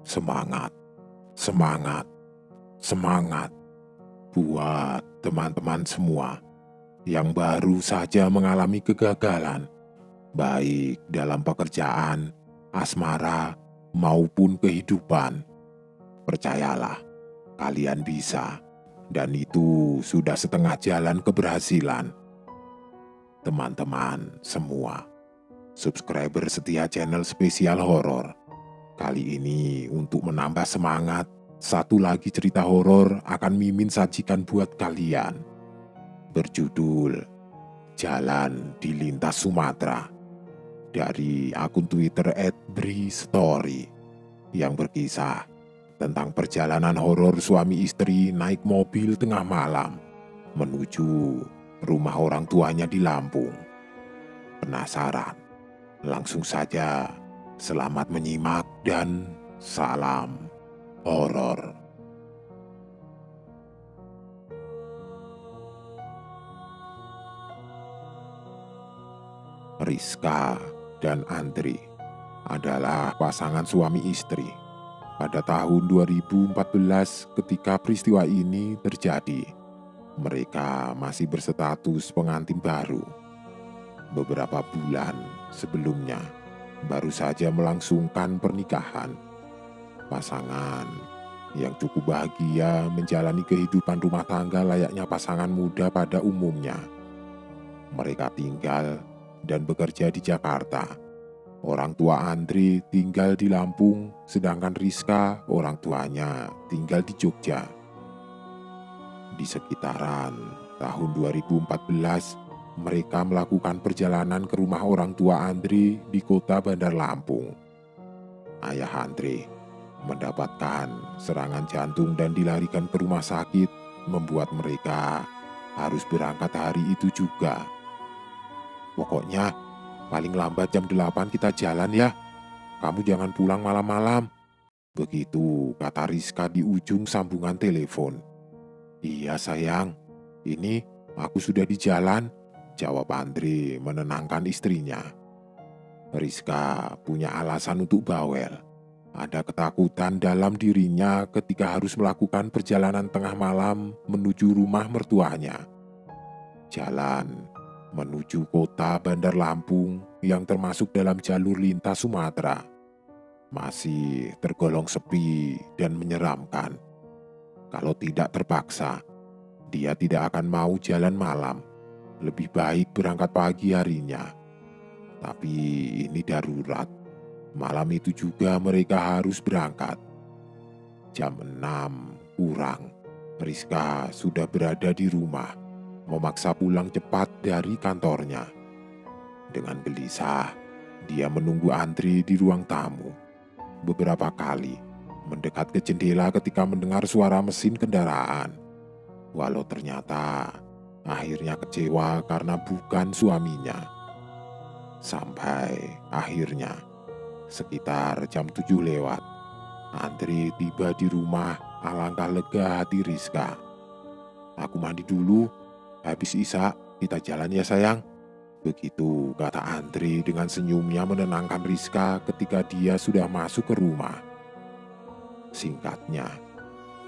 Semangat, semangat, semangat buat teman-teman semua yang baru saja mengalami kegagalan, baik dalam pekerjaan, asmara, maupun kehidupan. Percayalah, kalian bisa, dan itu sudah setengah jalan keberhasilan. Teman-teman semua, subscriber setia channel spesial horor. Kali ini untuk menambah semangat, satu lagi cerita horor akan Mimin sajikan buat kalian. Berjudul Jalan di Lintas Sumatera, dari akun Twitter @bristory, yang berkisah tentang perjalanan horor suami istri naik mobil tengah malam menuju rumah orang tuanya di Lampung. Penasaran? Langsung saja, selamat menyimak dan salam horor. Rizka dan Andri adalah pasangan suami istri. Pada tahun 2014 ketika peristiwa ini terjadi, mereka masih berstatus pengantin baru. Beberapa bulan sebelumnya, baru saja melangsungkan pernikahan. Pasangan yang cukup bahagia menjalani kehidupan rumah tangga layaknya pasangan muda pada umumnya. Mereka tinggal dan bekerja di Jakarta. Orang tua Andri tinggal di Lampung, sedangkan Rizka, orang tuanya, tinggal di Jogja. Di sekitaran tahun 2014, mereka melakukan perjalanan ke rumah orang tua Andri di kota Bandar Lampung. Ayah Andri mendapatkan serangan jantung dan dilarikan ke rumah sakit, membuat mereka harus berangkat hari itu juga. Pokoknya paling lambat jam 8 kita jalan ya. Kamu jangan pulang malam-malam. Begitu kata Rizka di ujung sambungan telepon. Iya sayang, ini aku sudah di jalan, jawab Andri menenangkan istrinya. Rizka punya alasan untuk bawel. Ada ketakutan dalam dirinya ketika harus melakukan perjalanan tengah malam menuju rumah mertuanya. Jalan menuju kota Bandar Lampung yang termasuk dalam jalur lintas Sumatera masih tergolong sepi dan menyeramkan. Kalau tidak terpaksa, dia tidak akan mau jalan malam. Lebih baik berangkat pagi harinya. Tapi ini darurat. Malam itu juga mereka harus berangkat. Jam 6 kurang, Rizka sudah berada di rumah, memaksa pulang cepat dari kantornya. Dengan gelisah, dia menunggu Andri di ruang tamu. Beberapa kali mendekat ke jendela ketika mendengar suara mesin kendaraan. Walau ternyata akhirnya kecewa karena bukan suaminya. Sampai akhirnya sekitar jam 7 lewat, Andri tiba di rumah. Alangkah lega hati Rizka. Aku mandi dulu, habis Isya kita jalan ya sayang. Begitu kata Andri dengan senyumnya menenangkan Rizka ketika dia sudah masuk ke rumah. Singkatnya,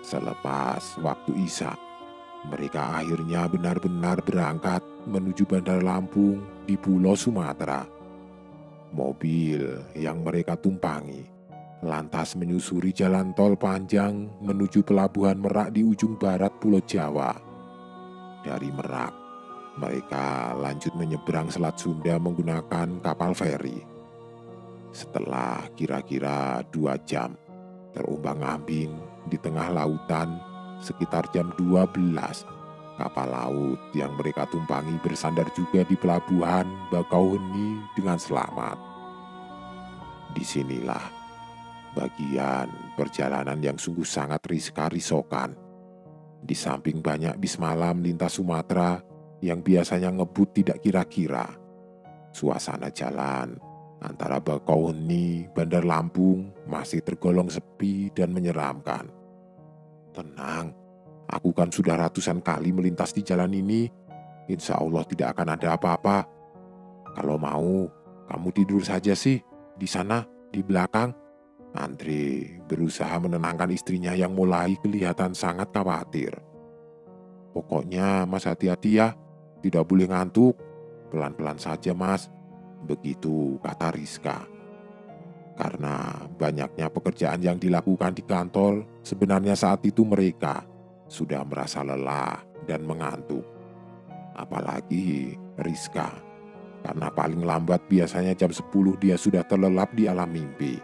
selepas waktu Isya, mereka akhirnya benar-benar berangkat menuju Bandar Lampung di Pulau Sumatera. Mobil yang mereka tumpangi lantas menyusuri jalan tol panjang menuju pelabuhan Merak di ujung barat Pulau Jawa. Dari Merak, mereka lanjut menyeberang Selat Sunda menggunakan kapal feri. Setelah kira-kira 2 jam terombang-ambing di tengah lautan, sekitar jam 12, kapal laut yang mereka tumpangi bersandar juga di pelabuhan Bakauheni dengan selamat. Disinilah bagian perjalanan yang sungguh sangat riskan. Di samping banyak bis malam lintas Sumatera yang biasanya ngebut tidak kira-kira, suasana jalan antara Bakauheni, Bandar Lampung masih tergolong sepi dan menyeramkan. Tenang, aku kan sudah ratusan kali melintas di jalan ini. Insya Allah tidak akan ada apa-apa. Kalau mau, kamu tidur saja sih di sana, di belakang. Andre berusaha menenangkan istrinya yang mulai kelihatan sangat khawatir. "Pokoknya Mas hati-hati ya, tidak boleh ngantuk. Pelan-pelan saja Mas," begitu kata Rizka. Karena banyaknya pekerjaan yang dilakukan di kantor, sebenarnya saat itu mereka sudah merasa lelah dan mengantuk. Apalagi Rizka, karena paling lambat biasanya jam 10 dia sudah terlelap di alam mimpi.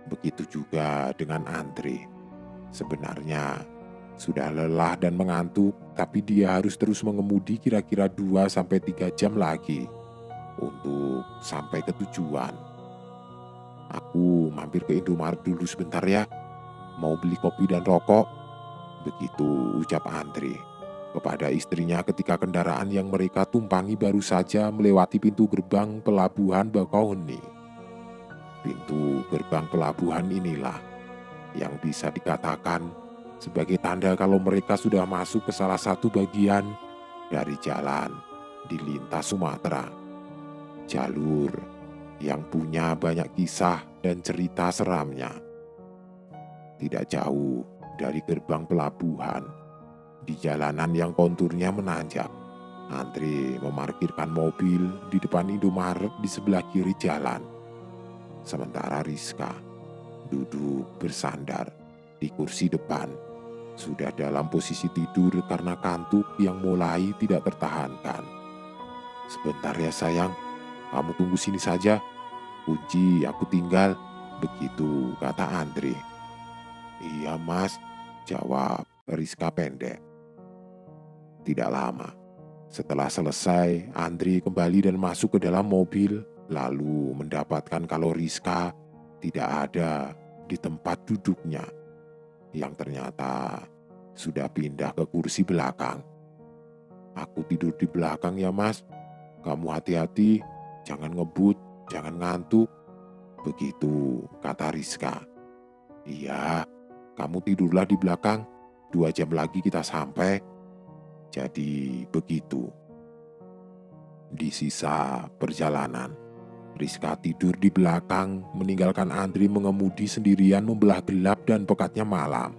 Begitu juga dengan Andre. Sebenarnya sudah lelah dan mengantuk, tapi dia harus terus mengemudi kira-kira 2-3 jam lagi untuk sampai ke tujuan. "Aku mampir ke Indomaret dulu sebentar ya, mau beli kopi dan rokok," begitu ucap Andre kepada istrinya ketika kendaraan yang mereka tumpangi baru saja melewati pintu gerbang pelabuhan Bakauheni. Pintu gerbang pelabuhan inilah yang bisa dikatakan sebagai tanda kalau mereka sudah masuk ke salah satu bagian dari jalan di lintas Sumatera. Jalur yang punya banyak kisah dan cerita seramnya. Tidak jauh dari gerbang pelabuhan, di jalanan yang konturnya menanjak, Andre memarkirkan mobil di depan Indomaret di sebelah kiri jalan. Sementara Rizka duduk bersandar di kursi depan, sudah dalam posisi tidur karena kantuk yang mulai tidak tertahankan. "Sebentar ya sayang, kamu tunggu sini saja. Kunci aku tinggal," begitu kata Andre. "Iya Mas," jawab Rizka pendek. Tidak lama setelah selesai, Andre kembali dan masuk ke dalam mobil, lalu mendapatkan kalau Rizka tidak ada di tempat duduknya, yang ternyata sudah pindah ke kursi belakang. "Aku tidur di belakang ya Mas, kamu hati-hati, jangan ngebut, jangan ngantuk," begitu kata Rizka. "Iya, kamu tidurlah di belakang, 2 jam lagi kita sampai." Jadi begitu. Di sisa perjalanan, Rizka tidur di belakang, meninggalkan Andre mengemudi sendirian membelah gelap dan pekatnya malam.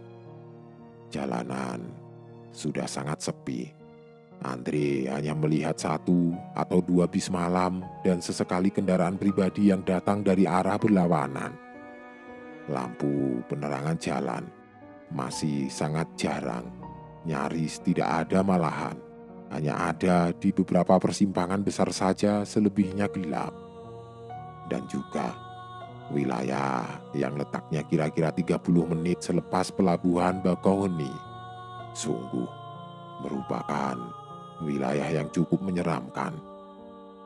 Jalanan sudah sangat sepi. Andre hanya melihat 1 atau 2 bis malam dan sesekali kendaraan pribadi yang datang dari arah berlawanan. Lampu penerangan jalan masih sangat jarang, nyaris tidak ada malahan. Hanya ada di beberapa persimpangan besar saja, selebihnya gelap. Dan juga wilayah yang letaknya kira-kira 30 menit selepas pelabuhan Bakauheni sungguh merupakan wilayah yang cukup menyeramkan.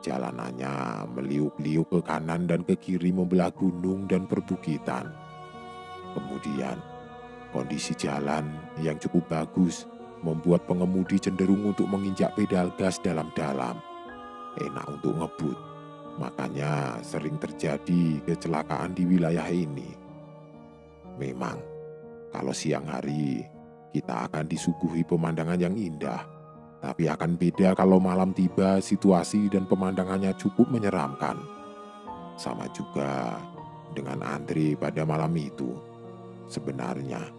Jalanannya meliuk-liuk ke kanan dan ke kiri membelah gunung dan perbukitan. Kemudian kondisi jalan yang cukup bagus membuat pengemudi cenderung untuk menginjak pedal gas dalam-dalam. Enak untuk ngebut, makanya sering terjadi kecelakaan di wilayah ini. Memang, kalau siang hari kita akan disuguhi pemandangan yang indah, tapi akan beda kalau malam tiba situasi dan pemandangannya cukup menyeramkan. Sama juga dengan Andre pada malam itu. Sebenarnya,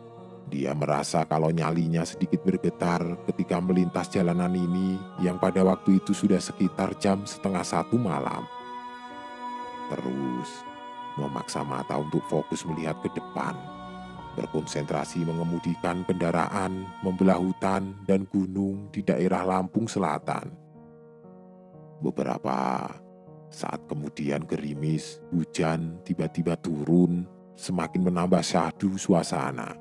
dia merasa kalau nyalinya sedikit bergetar ketika melintas jalanan ini yang pada waktu itu sudah sekitar jam 12:30 malam. Terus memaksa mata untuk fokus melihat ke depan, berkonsentrasi mengemudikan kendaraan membelah hutan dan gunung di daerah Lampung Selatan. Beberapa saat kemudian gerimis, hujan tiba-tiba turun, semakin menambah syahdu suasana.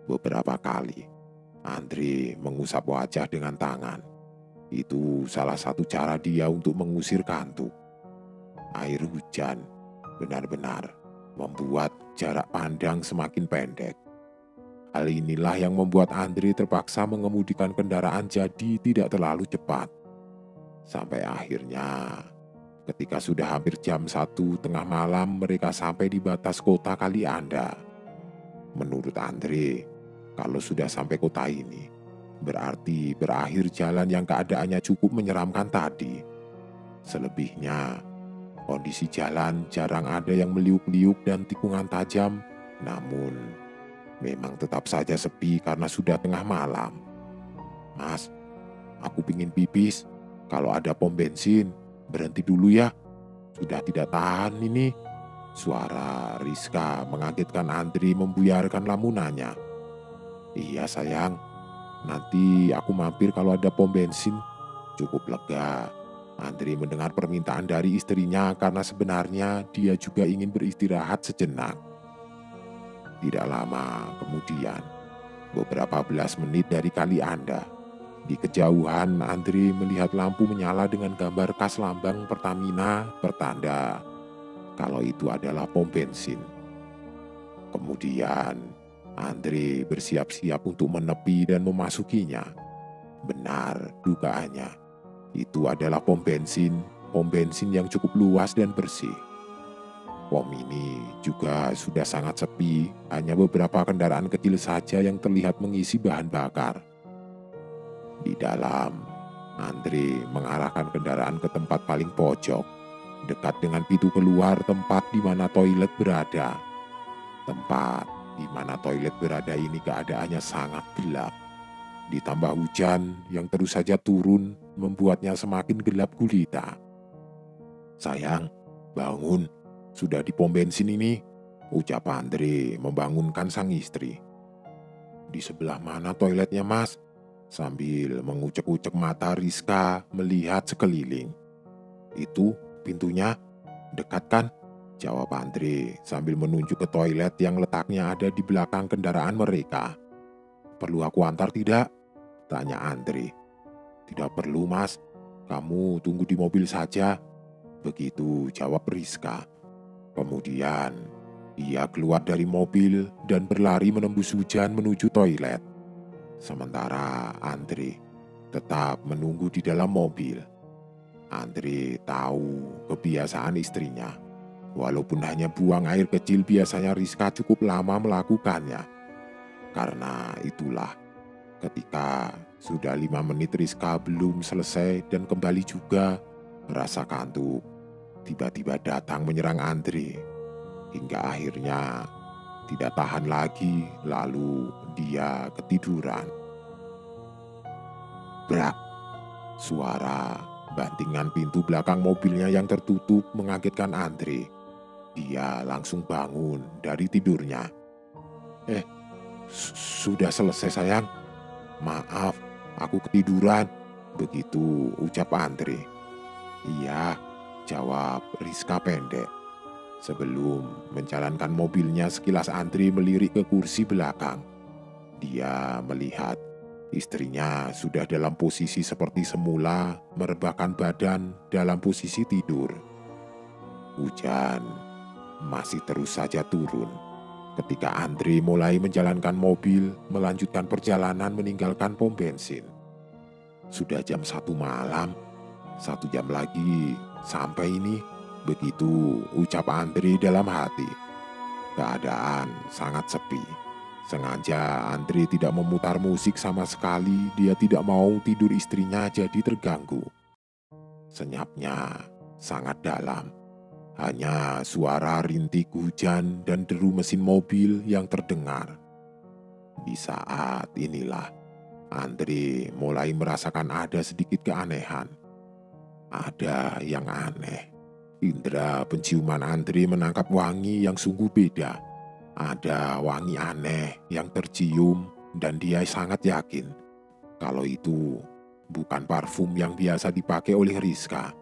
Beberapa kali, Andre mengusap wajah dengan tangan. Itu salah satu cara dia untuk mengusir kantuk. Air hujan benar-benar membuat jarak pandang semakin pendek. Hal inilah yang membuat Andre terpaksa mengemudikan kendaraan jadi tidak terlalu cepat. Sampai akhirnya, ketika sudah hampir jam 1 tengah malam, mereka sampai di batas kota Kalianda. Menurut Andre, kalau sudah sampai kota ini, berarti berakhir jalan yang keadaannya cukup menyeramkan tadi. Selebihnya, Kondisi jalan jarang ada yang meliuk-liuk dan tikungan tajam, namun memang tetap saja sepi karena sudah tengah malam. "Mas, aku pingin pipis. Kalau ada pom bensin, berhenti dulu ya. Sudah tidak tahan ini." Suara Rizka mengagetkan Andri membuyarkan lamunannya. "Iya sayang, nanti aku mampir kalau ada pom bensin." Cukup lega Andri mendengar permintaan dari istrinya karena sebenarnya dia juga ingin beristirahat sejenak. Tidak lama kemudian, beberapa belas menit dari Kali Anda, di kejauhan Andri melihat lampu menyala dengan gambar khas lambang Pertamina bertanda kalau itu adalah pom bensin. Kemudian Andre bersiap-siap untuk menepi dan memasukinya. Benar dugaannya, itu adalah pom bensin yang cukup luas dan bersih. Pom ini juga sudah sangat sepi, hanya beberapa kendaraan kecil saja yang terlihat mengisi bahan bakar. Di dalam, Andre mengarahkan kendaraan ke tempat paling pojok, dekat dengan pintu keluar tempat di mana toilet berada. Tempat di mana toilet berada ini keadaannya sangat gelap. Ditambah hujan yang terus saja turun membuatnya semakin gelap gulita. "Sayang, bangun. Sudah di pom bensin ini," ucap Andre membangunkan sang istri. "Di sebelah mana toiletnya, Mas?" Sambil mengucek-ucek mata Rizka melihat sekeliling. "Itu pintunya, dekat kan?" jawab Andre sambil menunjuk ke toilet yang letaknya ada di belakang kendaraan mereka. "Perlu aku antar tidak?" tanya Andre. "Tidak perlu, Mas. Kamu tunggu di mobil saja." Begitu jawab Rizka. Kemudian ia keluar dari mobil dan berlari menembus hujan menuju toilet. Sementara Andre tetap menunggu di dalam mobil. Andre tahu kebiasaan istrinya. Walaupun hanya buang air kecil, biasanya Rizka cukup lama melakukannya. Karena itulah, ketika sudah 5 menit Rizka belum selesai dan kembali juga, rasa kantuk tiba-tiba datang menyerang Andre. Hingga akhirnya tidak tahan lagi, lalu dia ketiduran. Brak! Suara bantingan pintu belakang mobilnya yang tertutup mengagetkan Andre. Dia langsung bangun dari tidurnya. Sudah selesai sayang. Maaf, aku ketiduran." Begitu ucap Andre. "Iya," jawab Rizka pendek. Sebelum menjalankan mobilnya, sekilas Andre melirik ke kursi belakang. Dia melihat istrinya sudah dalam posisi seperti semula, merebahkan badan dalam posisi tidur. Hujan masih terus saja turun ketika Andre mulai menjalankan mobil, melanjutkan perjalanan meninggalkan pom bensin. Sudah jam 1 malam, 1 jam lagi sampai ini. Begitu ucap Andre dalam hati. Keadaan sangat sepi. Sengaja Andre tidak memutar musik sama sekali. Dia tidak mau tidur istrinya jadi terganggu. Senyapnya sangat dalam. Hanya suara rintik hujan dan deru mesin mobil yang terdengar. Di saat inilah Andre mulai merasakan ada sedikit keanehan. Ada yang aneh. Indra penciuman Andre menangkap wangi yang sungguh beda. Ada wangi aneh yang tercium dan dia sangat yakin kalau itu bukan parfum yang biasa dipakai oleh Rizka.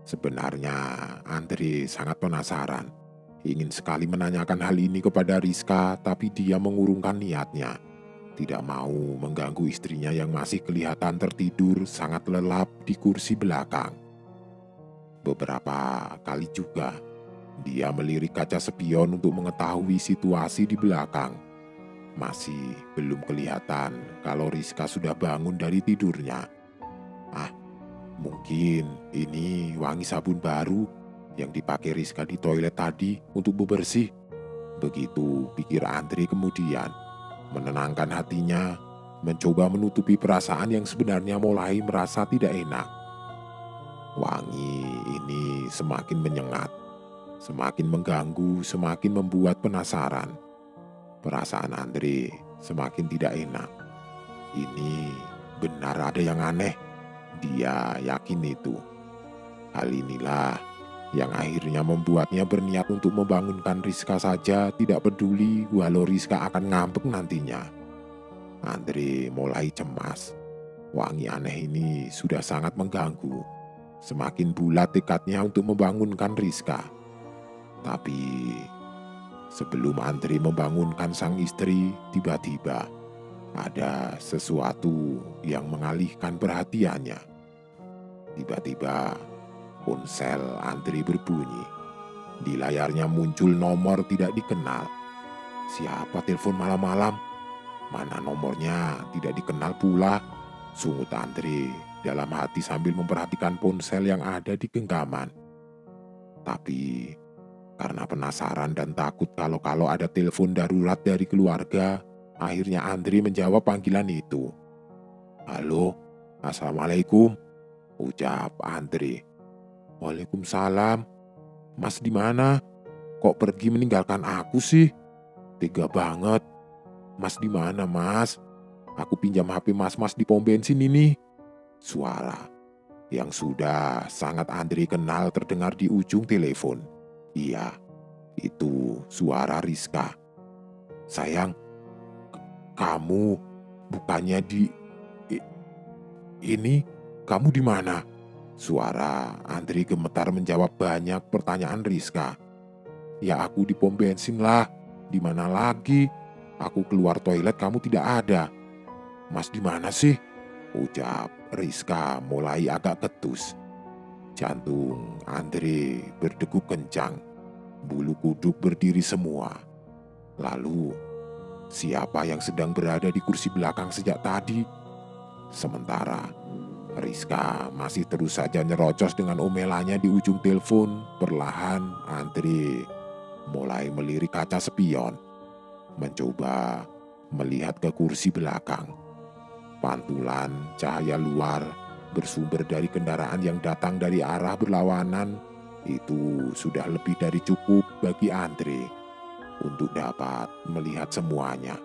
Sebenarnya Andre sangat penasaran, ingin sekali menanyakan hal ini kepada Rizka, tapi dia mengurungkan niatnya. Tidak mau mengganggu istrinya yang masih kelihatan tertidur sangat lelap di kursi belakang. Beberapa kali juga dia melirik kaca spion untuk mengetahui situasi di belakang. Masih belum kelihatan kalau Rizka sudah bangun dari tidurnya. Mungkin ini wangi sabun baru yang dipakai Rizka di toilet tadi untuk bebersih. Begitu pikir Andre kemudian. Menenangkan hatinya, mencoba menutupi perasaan yang sebenarnya mulai merasa tidak enak. Wangi ini semakin menyengat, semakin mengganggu, semakin membuat penasaran. Perasaan Andre semakin tidak enak. Ini benar ada yang aneh. Dia yakin itu. Hal inilah yang akhirnya membuatnya berniat untuk membangunkan Rizka saja, tidak peduli walau Rizka akan ngambek nantinya. Andre mulai cemas. Wangi aneh ini sudah sangat mengganggu. Semakin bulat tekadnya untuk membangunkan Rizka. Tapi sebelum Andre membangunkan sang istri, tiba-tiba ada sesuatu yang mengalihkan perhatiannya. Tiba-tiba ponsel Andre berbunyi. Di layarnya muncul nomor tidak dikenal. Siapa telepon malam-malam? Mana nomornya tidak dikenal pula, sungut Andre dalam hati sambil memperhatikan ponsel yang ada di genggaman. Tapi karena penasaran dan takut kalau ada telepon darurat dari keluarga, akhirnya Andre menjawab panggilan itu. "Halo, Assalamualaikum," ucap Andre. "Waalaikumsalam. Mas di mana? Kok pergi meninggalkan aku sih? Tega banget. Mas di mana, Mas? Aku pinjam HP Mas di pom bensin ini." Suara yang sudah sangat Andre kenal terdengar di ujung telepon. Iya, itu suara Rizka. "Sayang, kamu bukannya ini kamu di mana?" Suara Andre gemetar menjawab banyak pertanyaan Rizka. "Ya aku di pom bensin lah. Di mana lagi? Aku keluar toilet kamu tidak ada." "Mas di mana sih?" ucap Rizka mulai agak ketus. Jantung Andre berdegup kencang. Bulu kuduk berdiri semua. Lalu, siapa yang sedang berada di kursi belakang sejak tadi? Sementara Rizka masih terus saja nyerocos dengan omelannya di ujung telepon. Perlahan Andre mulai melirik kaca spion, mencoba melihat ke kursi belakang. Pantulan cahaya luar bersumber dari kendaraan yang datang dari arah berlawanan itu sudah lebih dari cukup bagi Andre untuk dapat melihat semuanya.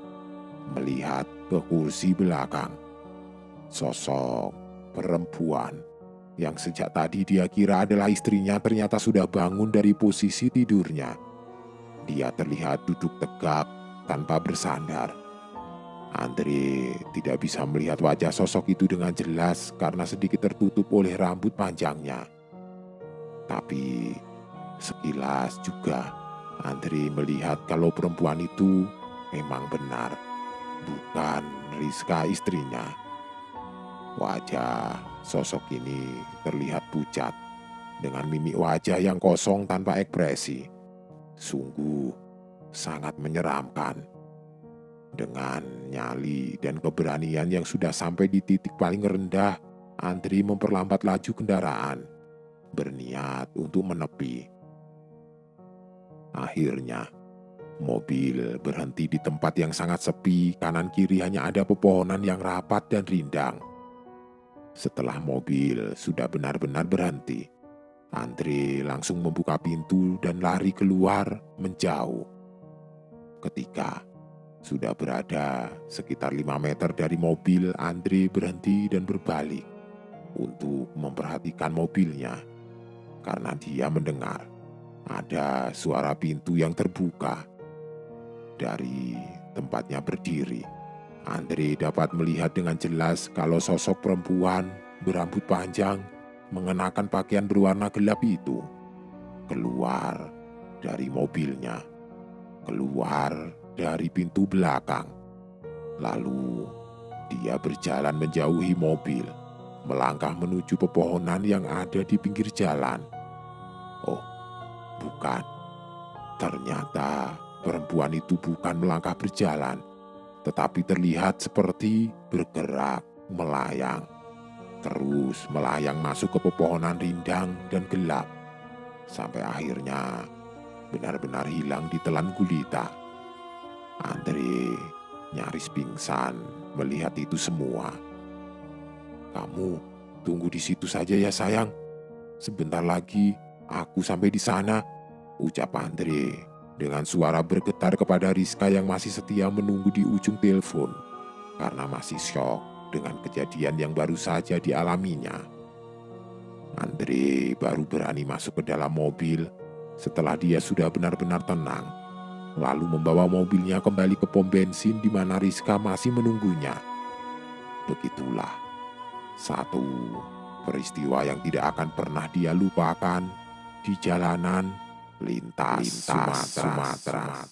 Melihat ke kursi belakang, sosok perempuan yang sejak tadi dia kira adalah istrinya ternyata sudah bangun dari posisi tidurnya. Dia terlihat duduk tegak tanpa bersandar. Andre tidak bisa melihat wajah sosok itu dengan jelas karena sedikit tertutup oleh rambut panjangnya. Tapi sekilas juga Andre melihat kalau perempuan itu memang benar bukan Rizka istrinya. Wajah sosok ini terlihat pucat dengan mimik wajah yang kosong tanpa ekspresi. Sungguh sangat menyeramkan. Dengan nyali dan keberanian yang sudah sampai di titik paling rendah, Andre memperlambat laju kendaraan, berniat untuk menepi. Akhirnya, mobil berhenti di tempat yang sangat sepi, kanan kiri hanya ada pepohonan yang rapat dan rindang. Setelah mobil sudah benar-benar berhenti, Andre langsung membuka pintu dan lari keluar menjauh. Ketika sudah berada sekitar 5 meter dari mobil, Andre berhenti dan berbalik untuk memperhatikan mobilnya. Karena dia mendengar ada suara pintu yang terbuka. Dari tempatnya berdiri, Andre dapat melihat dengan jelas kalau sosok perempuan berambut panjang mengenakan pakaian berwarna gelap itu keluar dari mobilnya, keluar dari pintu belakang. Lalu dia berjalan menjauhi mobil, melangkah menuju pepohonan yang ada di pinggir jalan. Oh, bukan. Ternyata perempuan itu bukan melangkah berjalan, tetapi terlihat seperti bergerak melayang. Terus melayang masuk ke pepohonan rindang dan gelap, sampai akhirnya benar-benar hilang di telan gulita. Andre nyaris pingsan melihat itu semua. "Kamu tunggu di situ saja ya sayang. sebentar lagi aku sampai di sana, ucap Andre dengan suara bergetar kepada Rizka yang masih setia menunggu di ujung telepon karena masih syok dengan kejadian yang baru saja dialaminya. Andre baru berani masuk ke dalam mobil setelah dia sudah benar-benar tenang, lalu membawa mobilnya kembali ke pom bensin di mana Rizka masih menunggunya. Begitulah satu peristiwa yang tidak akan pernah dia lupakan di jalanan lintas Sumatera.